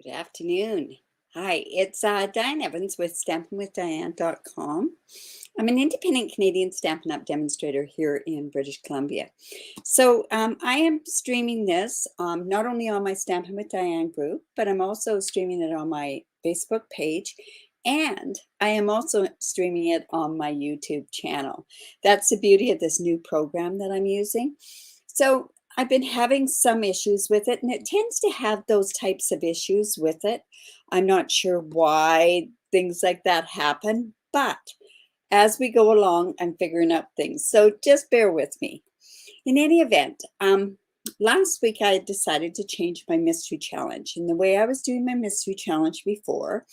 Good afternoon. Hi, it's Diane Evans with stampingwithdiane.com. I'm an independent Canadian Stampin' Up! Demonstrator here in British Columbia. So I am streaming this not only on my Stampin' with Diane group, but I'm also streaming it on my Facebook page, and I am also streaming it on my YouTube channel. That's the beauty of this new program that I'm using. So I've been having some issues with it, and it tends to have those types of issues with it. I'm not sure why things like that happen, but as we go along, I'm figuring out things. So just bear with me. In any event, last week I decided to change my mystery challenge. And the way I was doing my mystery challenge before,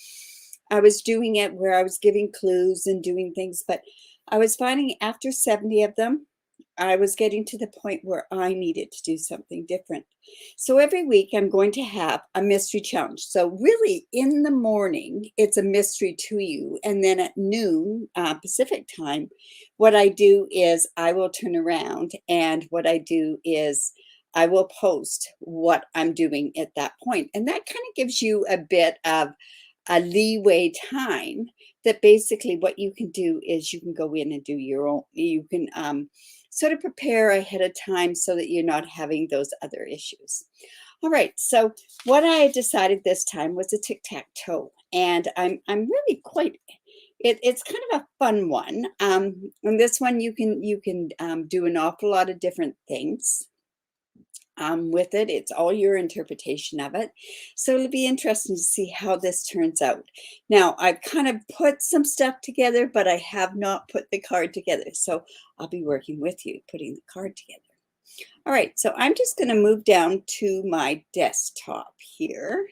I was doing it where I was giving clues and doing things, but I was finding after 70 of them, I was getting to the point where I needed to do something different. So every week I'm going to have a mystery challenge. So really in the morning, it's a mystery to you. And then at noon Pacific time, what I do is I will turn around, and what I do is I will post what I'm doing at that point. And that kind of gives you a bit of a leeway time that basically what you can do is you can go in and do your own, you can sort of prepare ahead of time so that you're not having those other issues. All right, so what I decided this time was a Tic Tac Toe, and I'm really quite. It's kind of a fun one. And this one you can do an awful lot of different things with it. It's all your interpretation of it. So it'll be interesting to see how this turns out. Now, I've kind of put some stuff together, but I have not put the card together. So I'll be working with you, putting the card together. All right, so I'm just going to move down to my desktop here.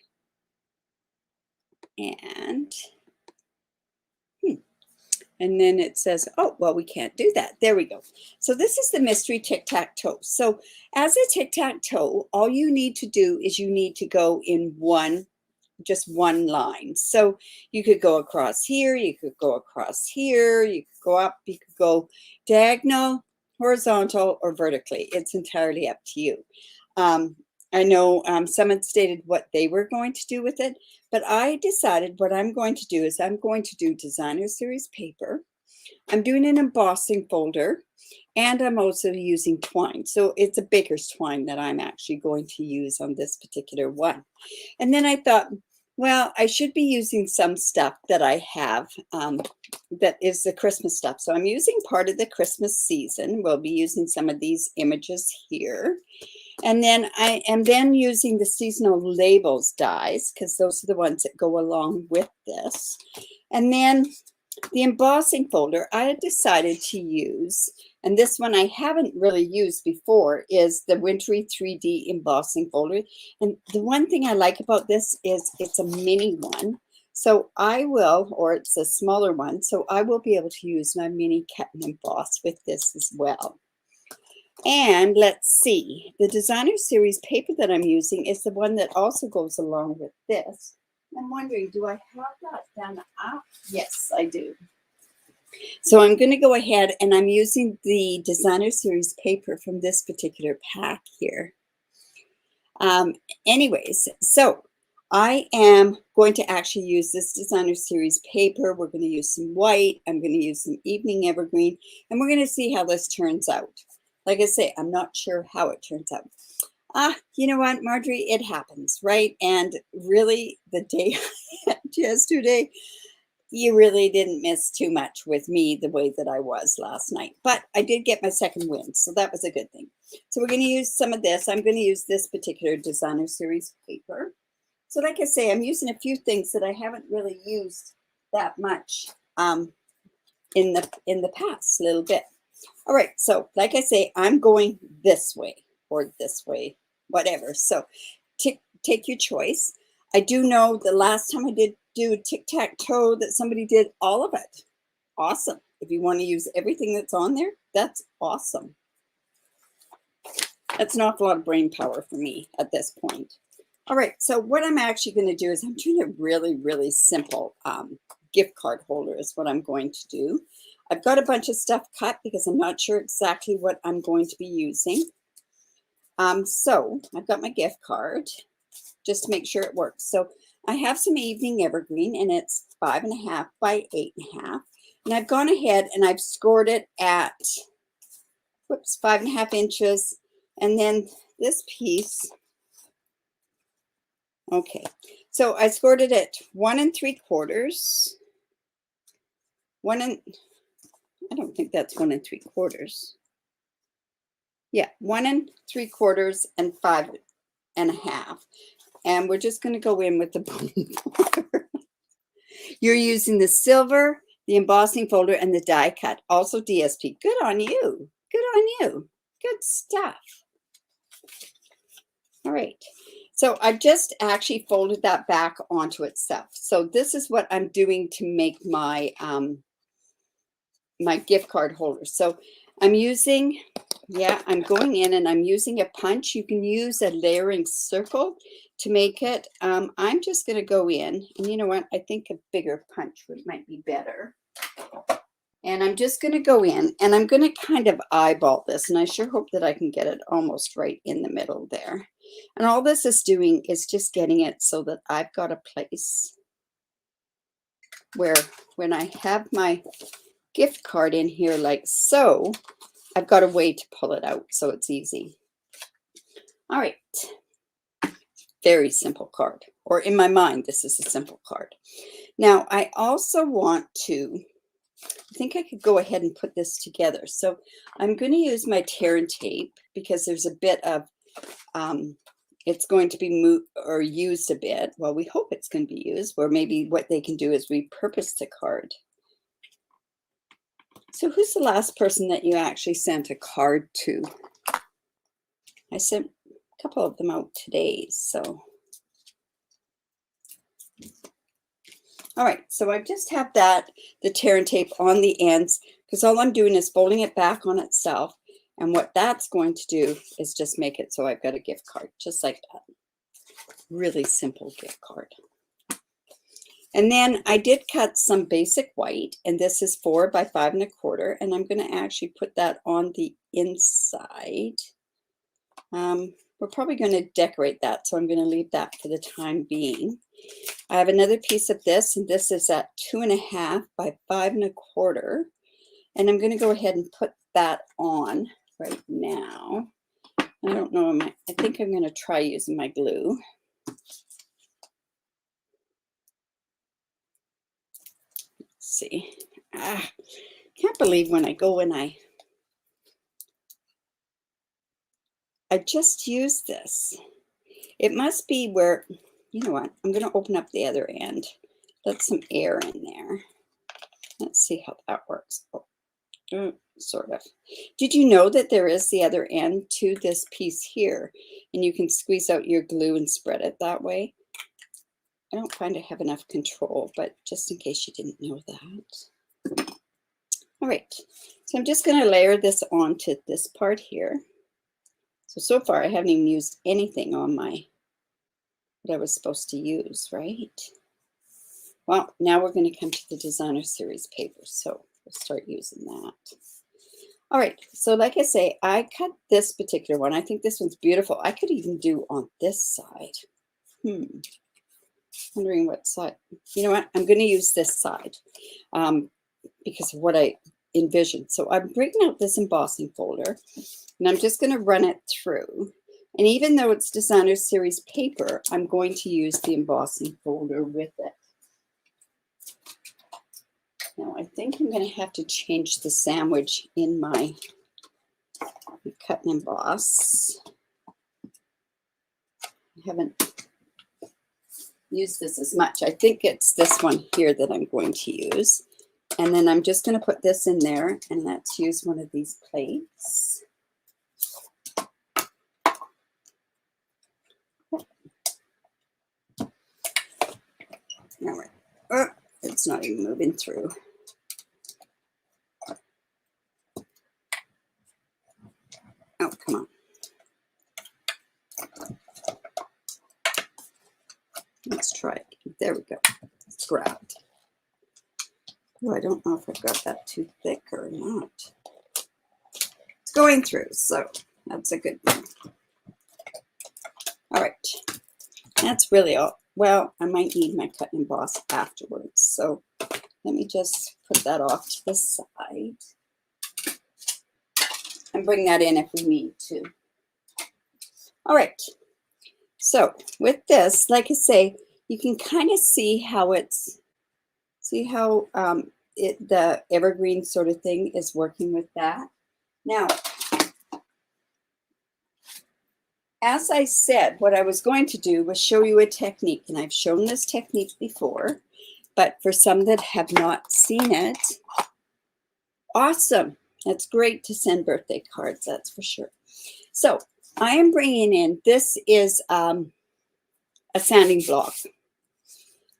And then it says, oh, well, we can't do that. There we go. So this is the mystery tic-tac-toe. So as a tic-tac-toe, all you need to do is you need to go in just one line. So you could go across here, you could go across here, you could go up, you could go diagonal, horizontal, or vertically. It's entirely up to you. I know some had stated what they were going to do with it, but I decided what I'm going to do is I'm going to do designer series paper. I'm doing an embossing folder, and I'm also using twine. So it's a baker's twine that I'm actually going to use on this particular one. And then I thought, well, I should be using some stuff that I have that is the Christmas stuff. So I'm using part of the Christmas season. We'll be using some of these images here. And then I am then using the seasonal labels dies, because those are the ones that go along with this. And then the embossing folder I had decided to use, and this one I haven't really used before, is the Wintry 3D embossing folder. And the one thing I like about this is it's a mini one. So I will, or it's a smaller one, so I will be able to use my mini cut and emboss with this as well. And let's see, the designer series paper that I'm using is the one that also goes along with this. I'm wondering, do I have that done up? Yes, I do. So I'm going to go ahead and I'm using the designer series paper from this particular pack here. Anyways, so I am going to actually use this designer series paper. We're going to use some white. I'm going to use some evening evergreen, and we're going to see how this turns out. Like I say, I'm not sure how it turns out. You know what, Marjorie, it happens, right? And really, the day yesterday, you really didn't miss too much with me the way that I was last night. But I did get my second win, so that was a good thing. So we're going to use some of this. I'm going to use this particular designer series paper. So like I say, I'm using a few things that I haven't really used that much in the past little bit. All right, so like I say, I'm going this way or this way, whatever. So take your choice. I do know the last time I did do tic-tac-toe that somebody did all of it. Awesome. If you want to use everything that's on there, that's awesome. That's an awful lot of brain power for me at this point. All right, so what I'm actually going to do is I'm doing a really, really simple gift card holder is what I'm going to do. I've got a bunch of stuff cut because I'm not sure exactly what I'm going to be using. So I've got my gift card. just to make sure it works. So I have some evening evergreen, and it's 5.5 by 8.5. And I've gone ahead and I've scored it at, whoops, 5.5 inches. And then this piece, okay, so I scored it at 1 3/4. I don't think that's 1 3/4. Yeah, 1 3/4 and 5.5. And we're just going to go in with the bone folder. You're using the silver, the embossing folder, and the die cut. Also DSP. Good on you. Good on you. Good stuff. All right. So I just actually folded that back onto itself. So this is what I'm doing to make my my gift card holder. So I'm using, I'm going in and I'm using a punch. You can use a layering circle to make it. I'm just going to go in, and you know what? I think a bigger punch might be better. And I'm just going to go in and I'm going to kind of eyeball this. And I sure hope that I can get it almost right in the middle there. And all this is doing is just getting it so that I've got a place where when I have my gift card in here like so, I've got a way to pull it out so it's easy. All right. Very simple card. Or in my mind, this is a simple card. Now, I also want to, I think I could go ahead and put this together. So I'm going to use my tear and tape because there's a bit of, it's going to be moved or used a bit. Well, we hope it's going to be used, or maybe what they can do is repurpose the card. So who's the last person that you actually sent a card to? I sent a couple of them out today, so. All right, so I just have that, the tear and tape on the ends, because all I'm doing is folding it back on itself. And what that's going to do is just make it so I've got a gift card, just like that. Really simple gift card. And then I did cut some basic white, and this is 4 by 5 1/4, and I'm going to actually put that on the inside. We're probably going to decorate that, so I'm going to leave that for the time being. I have another piece of this, and this is at 2.5 by 5 1/4, and I'm going to go ahead and put that on right now. I don't know, I think I'm going to try using my glue. Let's see. Can't believe when I go and I just used this. It must be where, you know what, I'm going to open up the other end. Let some air in there. Let's see how that works. Oh, sort of. Did you know that there is the other end to this piece here, and you can squeeze out your glue and spread it that way? I don't find I have enough control, but just in case you didn't know that. All right, so I'm just going to layer this onto this part here. So far I haven't even used anything on what I was supposed to use, right? Well, now we're going to come to the designer series paper, so we'll start using that. All right, so like I say, I cut this particular one. I think this one's beautiful. I could even do on this side. Wondering what side. You know what? I'm going to use this side because of what I envisioned. So I'm breaking out this embossing folder, and I'm just going to run it through. And even though it's designer series paper, I'm going to use the embossing folder with it. Now I think I'm going to have to change the sandwich in my cut and emboss. I haven't used this as much. I think it's this one here that I'm going to use. And then I'm just going to put this in there, and let's use one of these plates. All right. Oh, it's not even moving through. Oh, come on. Let's try it. There we go. It's grabbed. Oh, I don't know if I've got that too thick or not. It's going through, so that's a good thing. All right. That's really all. Well, I might need my cut and emboss afterwards. So let me just put that off to the side and bring that in if we need to. All right. So with this, like I say, you can kind of see how it's, the evergreen sort of thing is working with that. Now, as I said, what I was going to do was show you a technique, and I've shown this technique before, but for some that have not seen it, awesome. That's great to send birthday cards, that's for sure. So I am bringing in, this is a sanding block,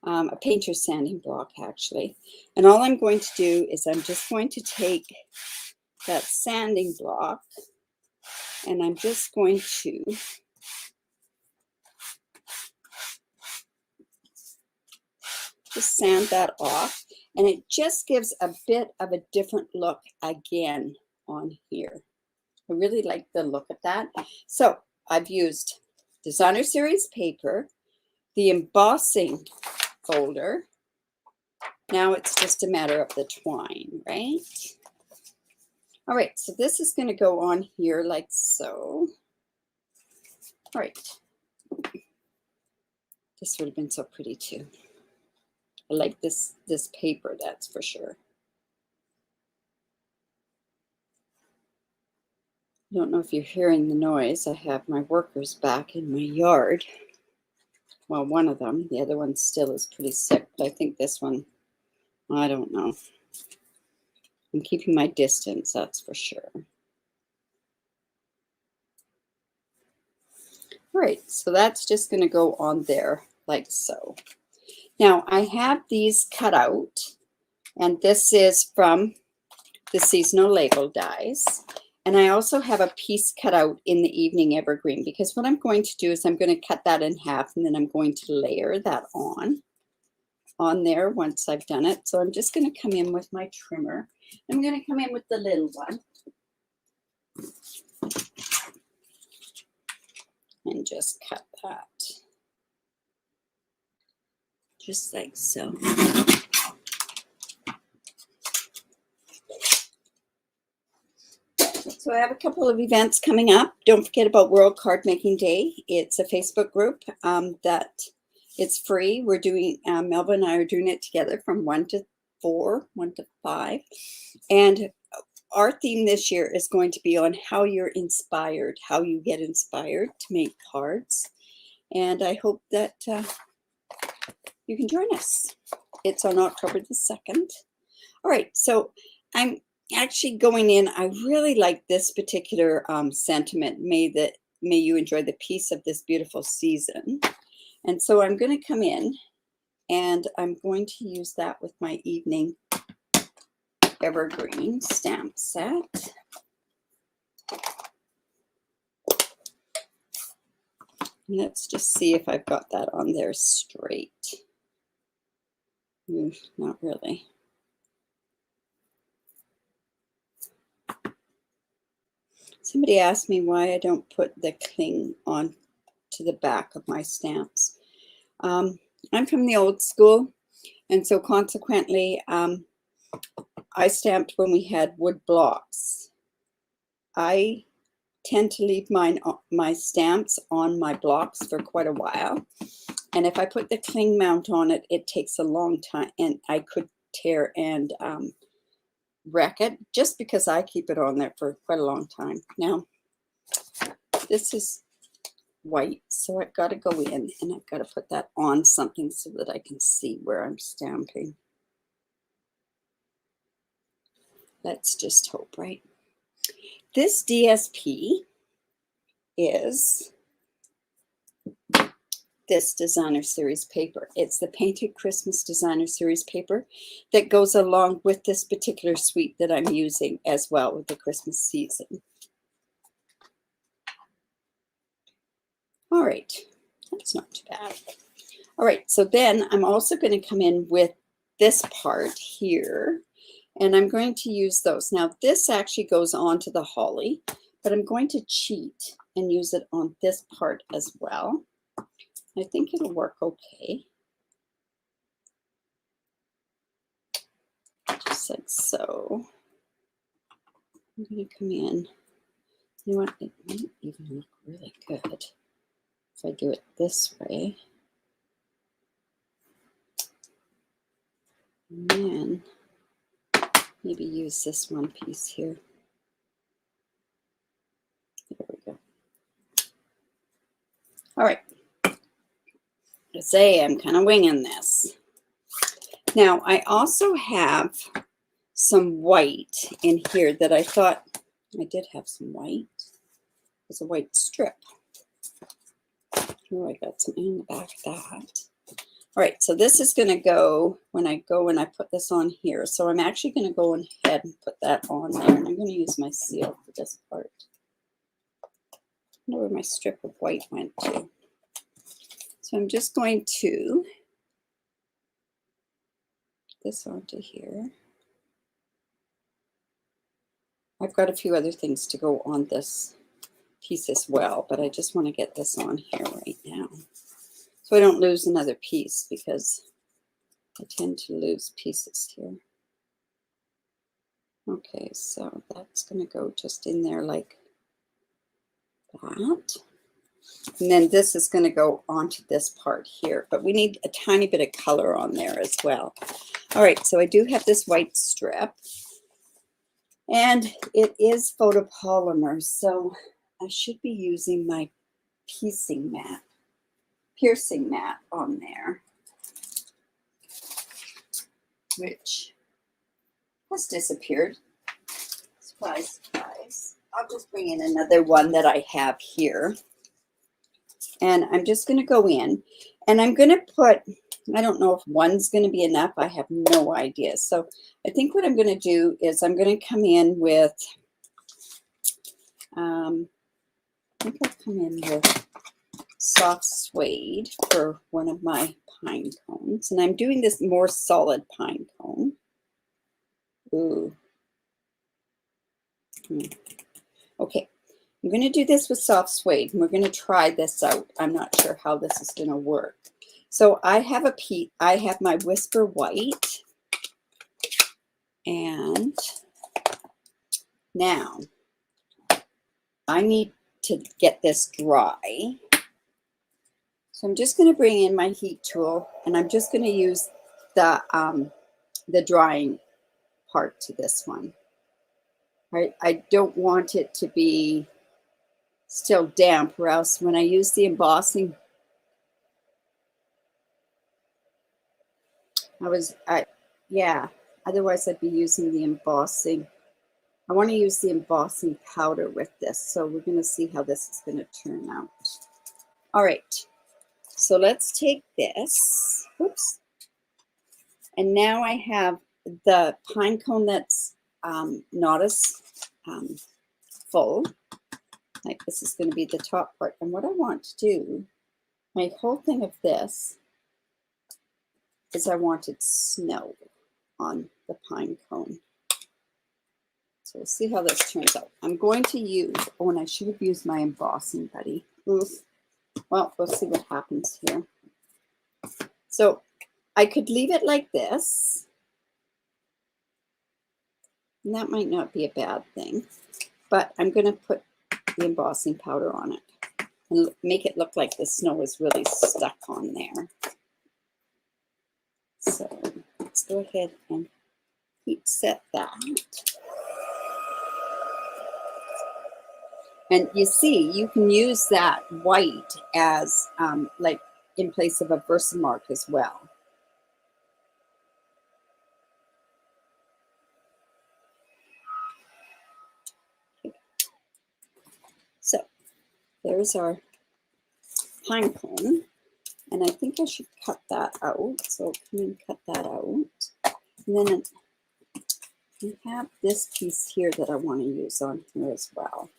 a painter's sanding block actually. And all I'm going to do is I'm just going to take that sanding block and I'm just going to just sand that off, and it just gives a bit of a different look again on here. I really like the look of that. So I've used Designer Series paper, the embossing folder. Now it's just a matter of the twine, right? All right, so this is going to go on here like so. All right. This would have been so pretty too. I like this paper, that's for sure. I don't know if you're hearing the noise. I have my workers back in my yard. Well, one of them. The other one still is pretty sick, but I think this one, I don't know. I'm keeping my distance, that's for sure. All right, so that's just going to go on there like so. Now, I have these cut out, and this is from the seasonal label dies. And I also have a piece cut out in the evening evergreen, because what I'm going to do is I'm going to cut that in half, and then I'm going to layer that on there once I've done it. So I'm just going to come in with my trimmer. I'm going to come in with the little one and just cut that just like so. So I have a couple of events coming up. Don't forget about World Card Making Day. It's a Facebook group that it's free. We're doing, Melba and I are doing it together from 1 to 4, 1 to 5. And our theme this year is going to be on how you're inspired, how you get inspired to make cards. And I hope that you can join us. It's on October the 2nd. All right, so I'm actually going in. I really like this particular sentiment. May you enjoy the peace of this beautiful season. And so I'm going to come in and I'm going to use that with my evening evergreen stamp set. Let's just see if I've got that on there straight. Not really. Somebody asked me why I don't put the cling on to the back of my stamps. I'm from the old school, and so consequently, I stamped when we had wood blocks. I tend to leave my stamps on my blocks for quite a while, and if I put the cling mount on it, it takes a long time, and I could tear and wreck it, just because I keep it on there for quite a long time. Now, this is white, so I've got to go in and I've got to put that on something so that I can see where I'm stamping. Let's just hope, right? This DSP is this Designer Series paper. It's the Painted Christmas Designer Series paper that goes along with this particular suite that I'm using as well with the Christmas season. All right, that's not too bad. All right, so then I'm also going to come in with this part here, and I'm going to use those. Now, this actually goes on to the holly, but I'm going to cheat and use it on this part as well. I think it'll work okay. Just like so. I'm going to come in. You know what? It might even look really good if I do it this way. And then maybe use this one piece here. There we go. All right. I say I'm kind of winging this. Now, I also have some white in here that I thought I did have some white. There's a white strip. Oh, I got some in the back of that. All right, so this is going to go when I put this on here. So I'm actually going to go ahead and put that on there. And I'm going to use my seal for this part. I wonder where my strip of white went to. So I'm just going to put this onto here. I've got a few other things to go on this piece as well, but I just want to get this on here right now, so I don't lose another piece, because I tend to lose pieces here. Okay, so that's going to go just in there like that. And then this is going to go onto this part here, but we need a tiny bit of color on there as well. All right, so I do have this white strip, and it is photopolymer, so I should be using my piercing mat on there, which has disappeared. Surprise, surprise. I'll just bring in another one that I have here. And I'm just going to go in, and I'm going to put, I don't know if one's going to be enough. I have no idea. So I think what I'm going to do is I'm going to come in with, I think I'll come in with soft suede for one of my pine cones. And I'm doing this more solid pine cone. Ooh. Okay. I'm going to do this with soft suede, and we're going to try this out. I'm not sure how this is going to work. So I have my Whisper White, and now I need to get this dry. So I'm just going to bring in my heat tool, and I'm just going to use the drying part to this one. I don't want it to be still damp, or else when I use the embossing, otherwise I'd be using the embossing. I want to use the embossing powder with this, so we're going to see how this is going to turn out. All right, so let's take this, whoops, and now I have the pine cone that's not as full. Like, this is going to be the top part. And what I want to do, my whole thing of this is I wanted snow on the pine cone. So we'll see how this turns out. I'm going to use, oh, and I should have used my embossing buddy. Oof. Well, we'll see what happens here. So I could leave it like this. And that might not be a bad thing. But I'm going to put the embossing powder on it and make it look like the snow is really stuck on there. So let's go ahead and heat set that. And you see, you can use that white as like in place of a Versamark as well. So there's our pine cone, and I think I should cut that out. So come and cut that out. And then I have this piece here that I want to use on here as well.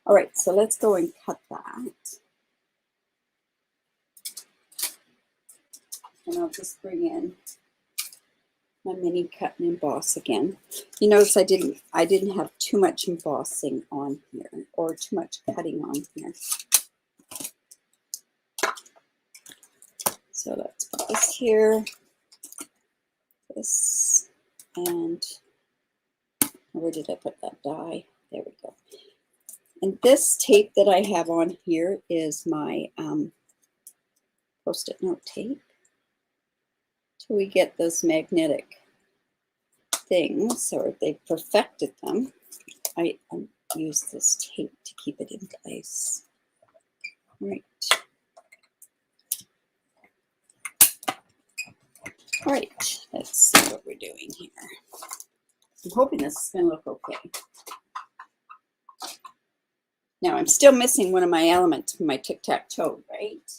All right, so let's go and cut that. And I'll just bring in my mini cut and emboss again. You notice I didn't have too much embossing on here, or too much cutting on here. So let's put this here, this, and where did I put that die? There we go. And this tape that I have on here is my Post-it note tape. Till we get those magnetic things, or they've perfected them, I use this tape to keep it in place. Right. All right, let's see what we're doing here. I'm hoping this is going to look okay. Now, I'm still missing one of my elements from my Tic Tac Toe, right?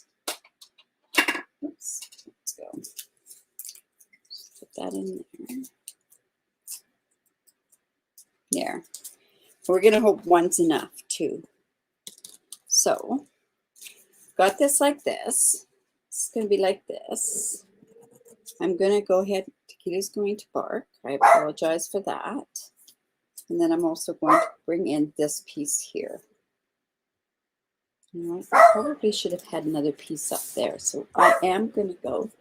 Oops, let's go. Just put that in there. There. We're going to hope one's enough, too. So, got this like this. It's going to be like this. I'm going to go ahead. Taquita's going to bark. I apologize for that. And then I'm also going to bring in this piece here. You know, I probably should have had another piece up there. So I am going to go.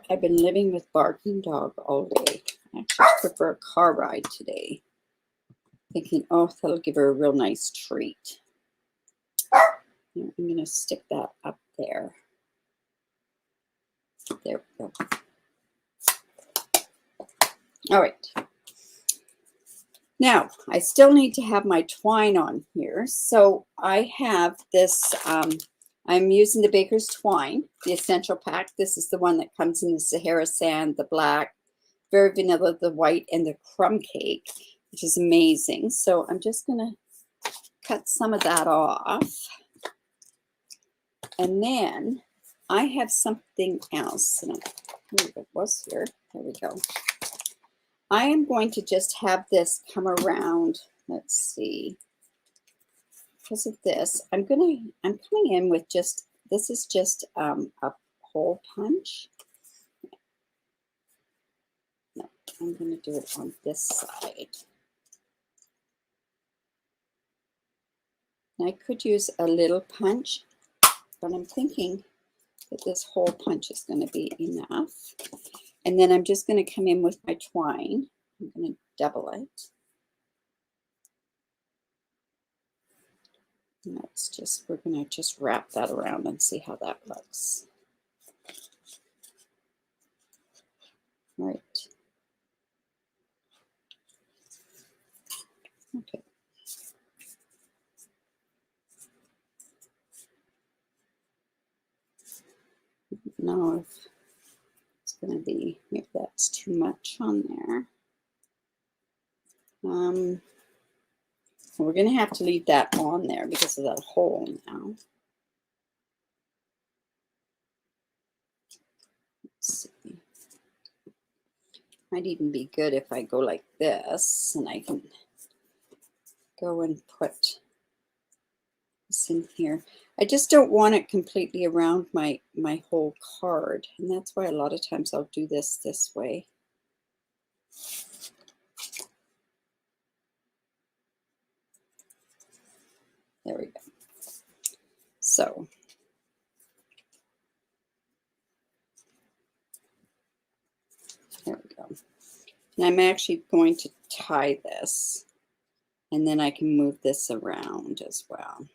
I've been living with barking dog all day. I actually took her for a car ride today. Thinking, oh, that'll give her a real nice treat. I'm going to stick that up there. There we go. All right. Now, I still need to have my twine on here. So I have this, I'm using the Baker's Twine, the Essential Pack. This is the one that comes in the Sahara Sand, the black, very vanilla, the white, and the crumb cake, which is amazing. So I'm just going to cut some of that off. And then I have something else. It was here. There we go. I am going to just have this come around. Let's see. Because of this, I'm coming in with just, this is just a hole punch. No, I'm going to do it on this side. And I could use a little punch, but I'm thinking that this hole punch is going to be enough. And then I'm just going to come in with my twine. I'm going to double it. And that's just, we're going to just wrap that around and see how that looks. All right. Okay. Now if it's going to be, maybe that's too much on there. We're going to have to leave that on there because of that hole now. Let's see. Might even be good if I go like this and I can go and put this in here. I just don't want it completely around my whole card, and that's why a lot of times I'll do this way. There we go. So there we go. And I'm actually going to tie this, and then I can move this around as well.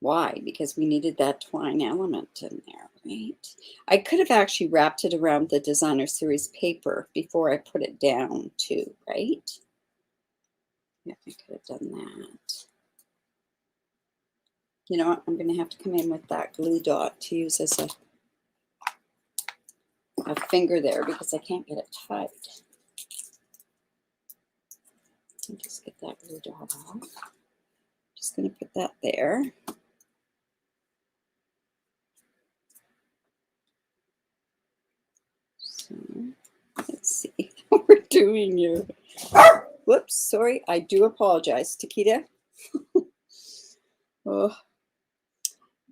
Why? Because we needed that twine element in there, right? I could have actually wrapped it around the designer series paper before I put it down too, right? Yeah, I could have done that. You know what? I'm going to have to come in with that glue dot to use as a finger there because I can't get it tight. I'll just get that glue dot off. Just going to put that there. So let's see what we're doing here. Whoops, sorry. I do apologize, Taquita. Oh,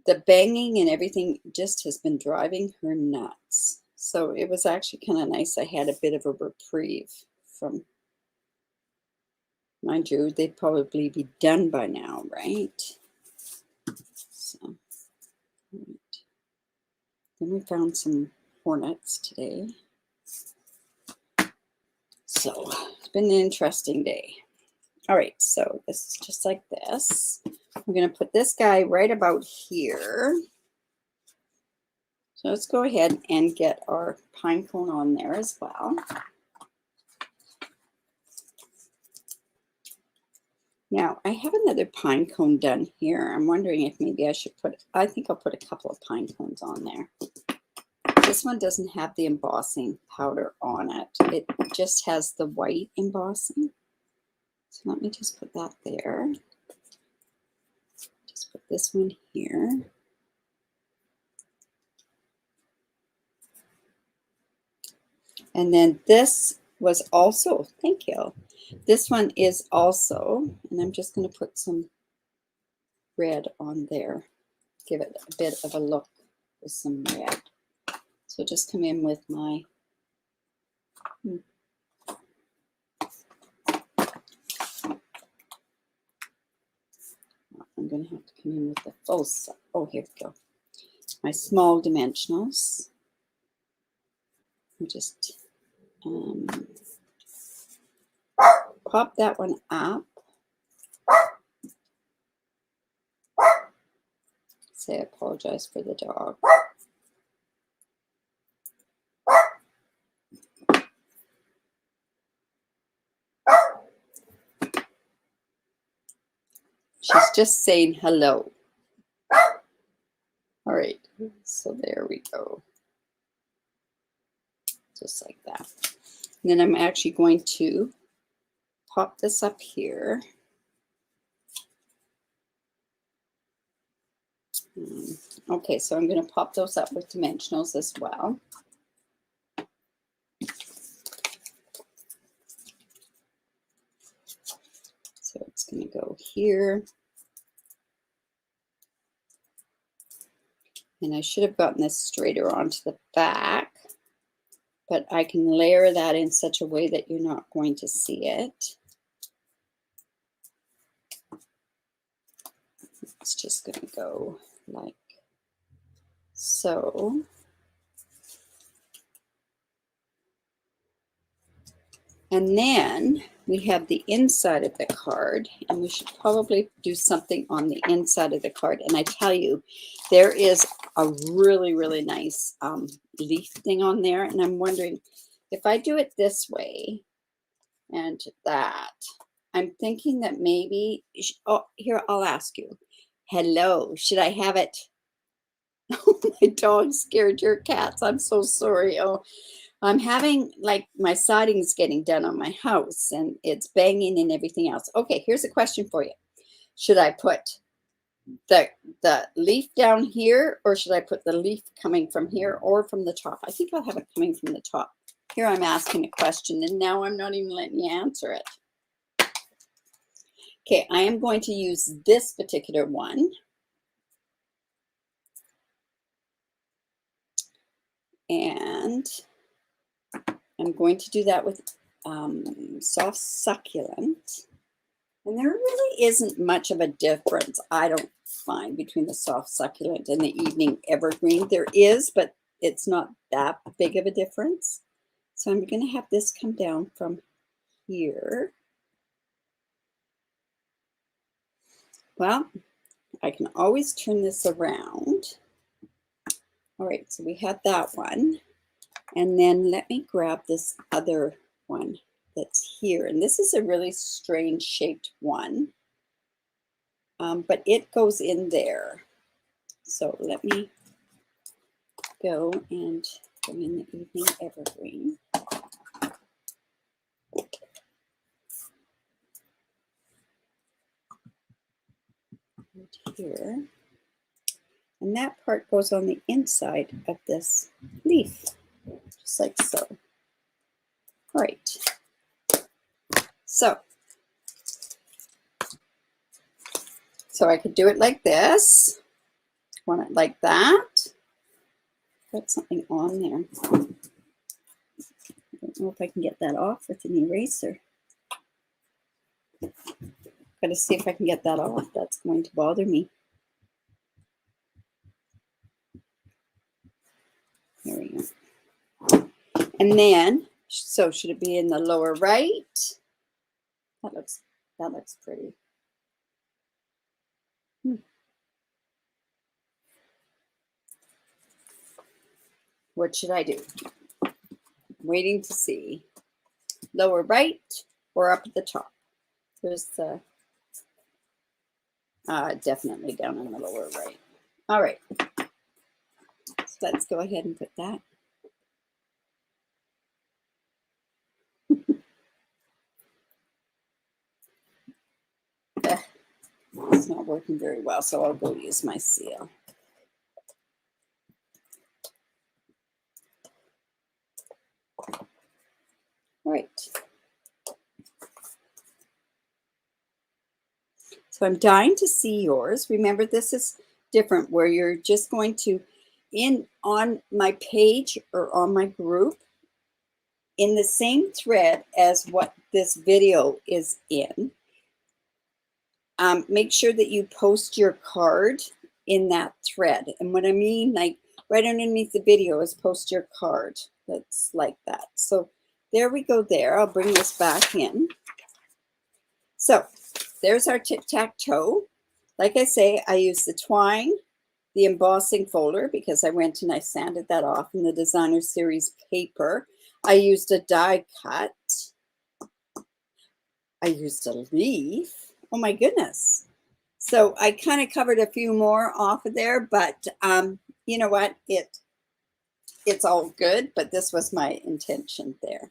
the banging and everything just has been driving her nuts. So it was actually kind of nice. I had a bit of a reprieve from Mind you, they'd probably be done by now, right? So, right. Then we found some hornets today. So it's been an interesting day. All right, so this is just like this. We're going to put this guy right about here. So let's go ahead and get our pine cone on there as well. Now, I have another pine cone done here. I'm wondering if maybe I should I think I'll put a couple of pine cones on there. This one doesn't have the embossing powder on it. It just has the white embossing. So let me just put that there. Just put this one here. And then this was also, thank you. This one is also, and I'm just going to put some red on there. Give it a bit of a look with some red. So just come in with my I'm going to have to come in with the full set. Oh, here we go. My small dimensionals. I just pop that one up. Say I apologize for the dog. She's just saying hello. All right, so there we go. Just like that. And then I'm actually going to pop this up here. Okay, so I'm going to pop those up with dimensionals as well. So it's going to go here. And I should have gotten this straighter onto the back, but I can layer that in such a way that you're not going to see it. It's just going to go like so. And then we have the inside of the card, and we should probably do something on the inside of the card. And I tell you, there is a really, really nice leaf thing on there. And I'm wondering if I do it this way and that, I'm thinking that maybe, oh, here, I'll ask you. Hello, should I have it? Oh, my dog scared your cats. I'm so sorry. Oh, I'm having, like, my siding's getting done on my house and it's banging and everything else. Okay, here's a question for you. Should I put the leaf down here, or should I put the leaf coming from here or from the top? I think I'll have it coming from the top. Here I'm asking a question and now I'm not even letting you answer it. Okay, I am going to use this particular one. And I'm going to do that with soft succulent. And there really isn't much of a difference, I don't find, between the soft succulent and the evening evergreen. There is, but it's not that big of a difference. So I'm going to have this come down from here. Well, I can always turn this around. All right, so we have that one. And then let me grab this other one that's here. And this is a really strange shaped one, but it goes in there. So let me go and bring in the evening evergreen. Right here. And that part goes on the inside of this leaf, just like so. All right. So I could do it like this. Want it like that. Put something on there. I don't know if I can get that off with an eraser. Gotta see if I can get that off. That's going to bother me. There we go. And then, so should it be in the lower right? That looks pretty. What should I do? Waiting to see. Lower right or up at the top? There's the definitely down in the lower right. All right. So let's go ahead and put that. It's not working very well, so I'll go use my seal. All right. So I'm dying to see yours. Remember, this is different where you're just going to, on my page or on my group, in the same thread as what this video is in, make sure that you post your card in that thread. And what I mean, like right underneath the video is post your card. That's like that. So there we go there. I'll bring this back in. So there's our Tic Tac Toe. Like I say, I use the twine, the embossing folder, because I went and I sanded that off in the Designer Series paper. I used a die cut. I used a leaf. Oh my goodness. So I kind of covered a few more off of there, but you know what? It's all good, but this was my intention there.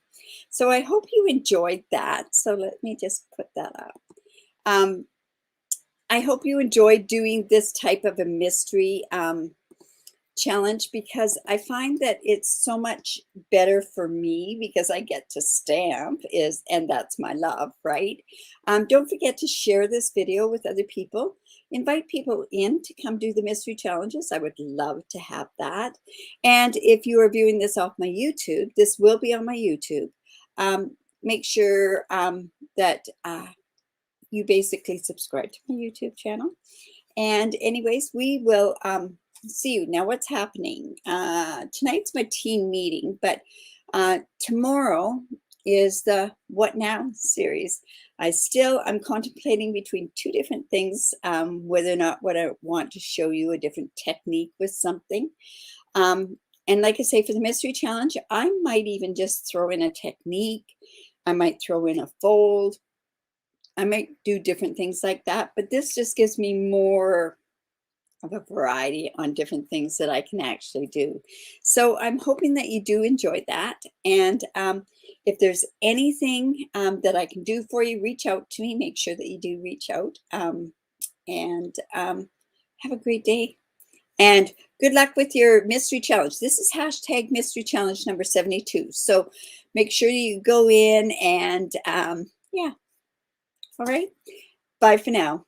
So I hope you enjoyed that. So let me just put that up. I hope you enjoyed doing this type of a mystery challenge, because I find that it's so much better for me because I get to stamp, and that's my love, right? Don't forget to share this video with other people. Invite people in to come do the mystery challenges. I would love to have that. And if you are viewing this off my YouTube, this will be on my YouTube. Make sure that you basically subscribe to my YouTube channel. And anyways, we will see you. Now what's happening? Tonight's my team meeting, but tomorrow is the What Now series. I'm contemplating between two different things, whether or not what I want to show you a different technique with something. And like I say, for the mystery challenge, I might even just throw in a technique. I might throw in a fold. I might do different things like that, but this just gives me more of a variety on different things that I can actually do. So I'm hoping that you do enjoy that. And if there's anything that I can do for you, reach out to me. Make sure that you do reach out, and have a great day. And good luck with your mystery challenge. This is hashtag mystery challenge number 72. So make sure you go in and yeah. All right. Bye for now.